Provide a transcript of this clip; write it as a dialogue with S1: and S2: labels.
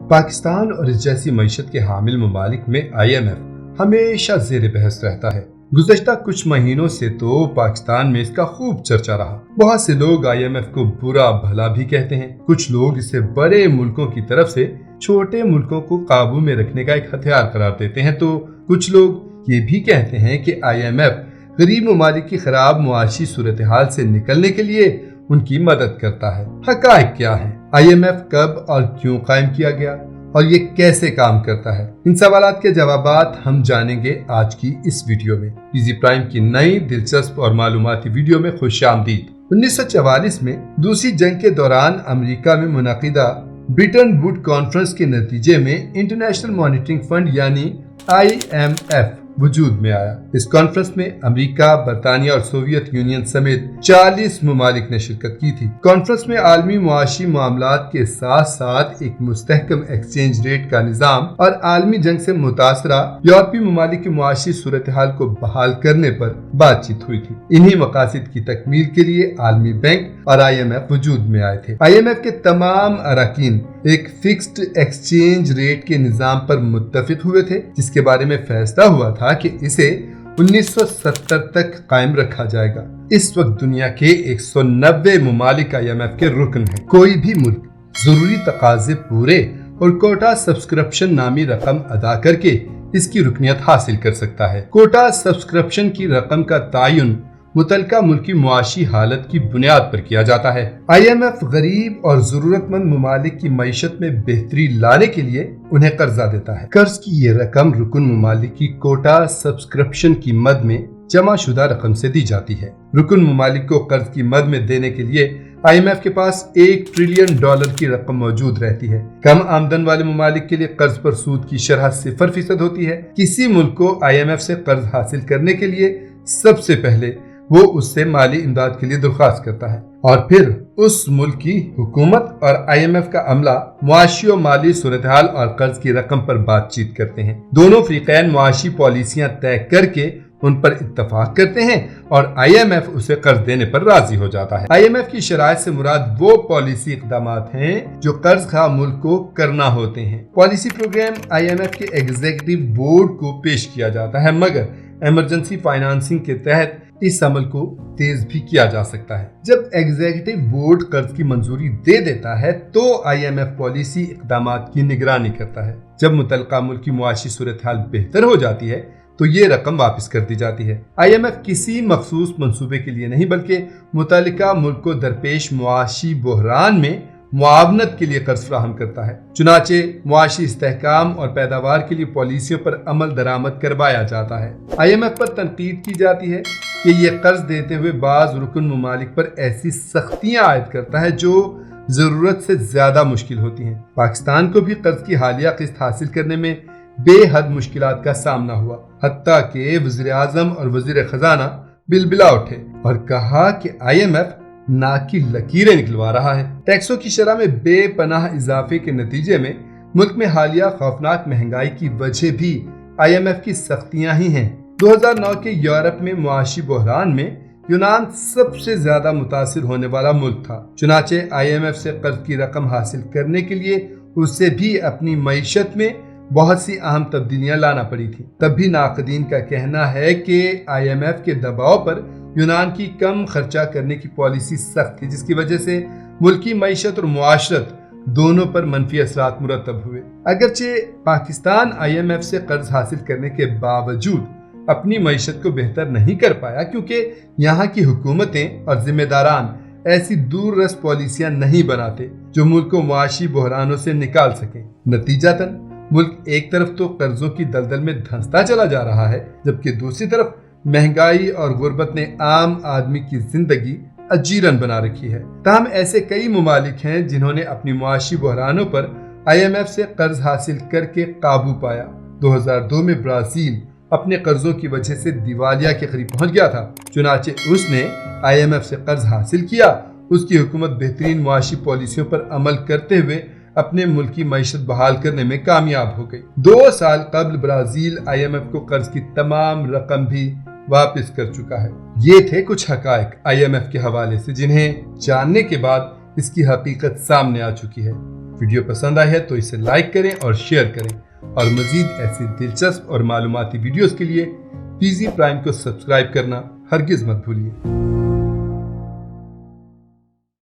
S1: पाकिस्तान और इस जैसी मईशत के हामिल ममालिक में IMF हमेशा ज़ेर बहस रहता है। गुज़श्ता कुछ महीनों से तो पाकिस्तान में इसका खूब चर्चा रहा। बहुत से लोग IMF को बुरा भला भी कहते हैं। कुछ लोग इसे बड़े मुल्कों की तरफ से छोटे मुल्कों को काबू में रखने का एक हथियार करार देते हैं, तो कुछ लोग ये भी कहते हैं कि IMF गरीब ममालिक की खराब मुआशी सूरत हाल से निकलने के लिए उनकी मदद करता है। हक़ाइक़ क्या है? IMF कब और क्यों कायम किया गया और ये कैसे काम करता है? इन सवालात के जवाबात हम जानेंगे आज की इस वीडियो में। इजी प्राइम की नई दिलचस्प और मालूमाती वीडियो में खुशामदीद। 1944 में दूसरी जंग के दौरान अमेरिका में मुनक़िदा ब्रिटन वुड कॉन्फ्रेंस के नतीजे में इंटरनेशनल मॉनिटरिंग फंड यानी IMF वजूद में आया। इस कॉन्फ्रेंस में अमेरिका, बरतानिया और सोवियत यूनियन समेत 40 ममालिक ने शिरकत की थी। कॉन्फ्रेंस में आलमी मुआशी मामलात के साथ साथ एक मुस्तहकम एक्सचेंज रेट का निज़ाम और आलमी जंग से मुतासरा यूरोपीय ममालिक की मुआशी सूरत हाल को बहाल करने पर बातचीत हुई थी। इन्हीं मकासद की तकमील के लिए आलमी बैंक और IMF वजूद में आए थे। IMF के तमाम अरकान एक फिक्स्ड एक्सचेंज रेट के निज़ाम पर मुत्तफिक हुए थे, जिसके बारे में फैसला हुआ था कि इसे 1970 तक कायम रखा जाएगा। इस वक्त दुनिया के 190 ममालिक IMF के रुकन हैं। कोई भी मुल्क जरूरी तकाजे पूरे और कोटा सब्सक्रिप्शन नामी रकम अदा करके इसकी रुकनियत हासिल कर सकता है। कोटा सब्सक्रिप्शन की रकम का तायुन मुतलका मुल्क की मुआशी हालत की बुनियाद पर किया जाता है। IMF गरीब और जरूरतमंद ममालिक की मईशत में बेहतरी लाने के लिए उन्हें कर्जा देता है। कर्ज की ये रकम रुकन ममालिक की कोटा सब्सक्रिप्शन की मद में जमा शुदा रकम से दी जाती है। रुकन ममालिक को कर्ज की मद में देने के लिए IMF के पास $1 ट्रिलियन की रकम मौजूद रहती है। कम आमदन वाले ममालिक के लिए कर्ज पर सूद की शरह 0% होती है। किसी मुल्क को IMF से कर्ज हासिल करने के लिए सबसे पहले वो उससे माली इमदाद के लिए दरख्वास्त करता है और फिर उस मुल्क की हुकूमत और IMF का अमला मुआशी और माली सूरत हाल और कर्ज की रकम पर बातचीत करते हैं। दोनों फरीकैन मुआशी पॉलिसियां तय करके उन पर इत्तफाक करते हैं और IMF उसे कर्ज देने पर राजी हो जाता है। IMF की शराइत से मुराद वो पॉलिसी इक़दामात हैं जो कर्ज खा मुल्क को करना होते हैं। पॉलिसी प्रोग्राम IMF के एग्जीक्यूटिव बोर्ड को पेश किया जाता है, मगर इमरजेंसी फाइनेंसिंग के तहत इस अमल को तेज भी किया जा सकता है। जब एग्जीक्यूटिव बोर्ड कर्ज की मंजूरी दे देता है तो IMF पॉलिसी इक़दामात की निगरानी करता है। जब मुतलका मुल्क की मुआशी सूरत हाल बेहतर हो जाती है तो ये रकम वापस कर दी जाती है। IMF किसी मखसूस मंसूबे के लिए नहीं बल्कि मुतलका मुल्क को दरपेश मुआशी बहरान में मुआवनत के लिए कर्ज फराहम करता है। चुनाचे मुआशी इस्तेहकाम और पैदावार के लिए पॉलिसियों पर अमल दरामद करवाया जाता है। IMF पर तनकीद की जाती है कि ये कर्ज देते हुए बाज रुकन ममालिक पर ऐसी सख्तियां आयद करता है जो जरूरत से ज्यादा मुश्किल होती हैं। पाकिस्तान को भी कर्ज की हालिया किस्त हासिल करने में बेहद मुश्किलात का सामना हुआ। हत्ता के वज़ीर आज़म और वज़ीर खजाना बिलबिला उठे और कहा कि IMF नाक की लकीरें निकलवा रहा है। टैक्सों की शरह में बेपनाह इजाफे के नतीजे में मुल्क में हालिया खौफनाक महंगाई की वजह भी IMF की सख्तियां ही हैं। 2009 के यूरोप में मुआशी बहरान में यूनान सबसे ज्यादा मुतासिर होने वाला मुल्क था। चुनाचे IMF से कर्ज की रकम हासिल करने के लिए उसे भी अपनी मईशत में बहुत सी अहम तब्दीलियां लाना पड़ी थी। तब भी नाक़दीन का कहना है कि IMF के दबाव पर यूनान की कम खर्चा करने की पॉलिसी सख्त थी, जिसकी वजह से मुल्क की मईशत और मुआशरत दोनों पर मनफी असरात मुरतब हुए। अगरचे पाकिस्तान IMF से कर्ज हासिल करने के बावजूद अपनी मईशत को बेहतर नहीं कर पाया, क्योंकि यहाँ की हुकूमतें और जिम्मेदारान ऐसी दूररस पॉलिसियां नहीं बनाते जो मुल्क को मुआशी बहरानों से निकाल सके। नतीजतन मुल्क एक तरफ तो कर्जों की दलदल में धंसता चला जा रहा है, जबकि दूसरी तरफ महंगाई और गुर्बत ने आम आदमी की जिंदगी अजीरन बना रखी है। ताहम ऐसे कई ममालिक हैं जिन्होंने अपनी मुआशी बहरानों पर IMF से कर्ज हासिल करके काबू पाया। 2002 में ब्राजील अपने कर्जों की वजह से दिवालिया के करीब पहुंच गया था। चुनाचे उसने IMF से कर्ज हासिल किया। उसकी हुकूमत बेहतरीन मुआशी पॉलिसियों पर अमल करते हुए अपने मुल्क की मईशत बहाल करने में कामयाब हो गई। 2 साल कबल ब्राजील IMF को कर्ज की तमाम रकम भी वापस कर चुका है। ये थे कुछ हकायक IMF के हवाले से जिन्हें जानने के बाद इसकी हकीकत सामने आ चुकी है। ویڈیو پسند آئی ہے تو اسے لائک کریں اور شیئر کریں، اور مزید ایسی دلچسپ اور معلوماتی ویڈیوز کے لیے PZ پرائم کو سبسکرائب کرنا ہرگز مت بھولیے۔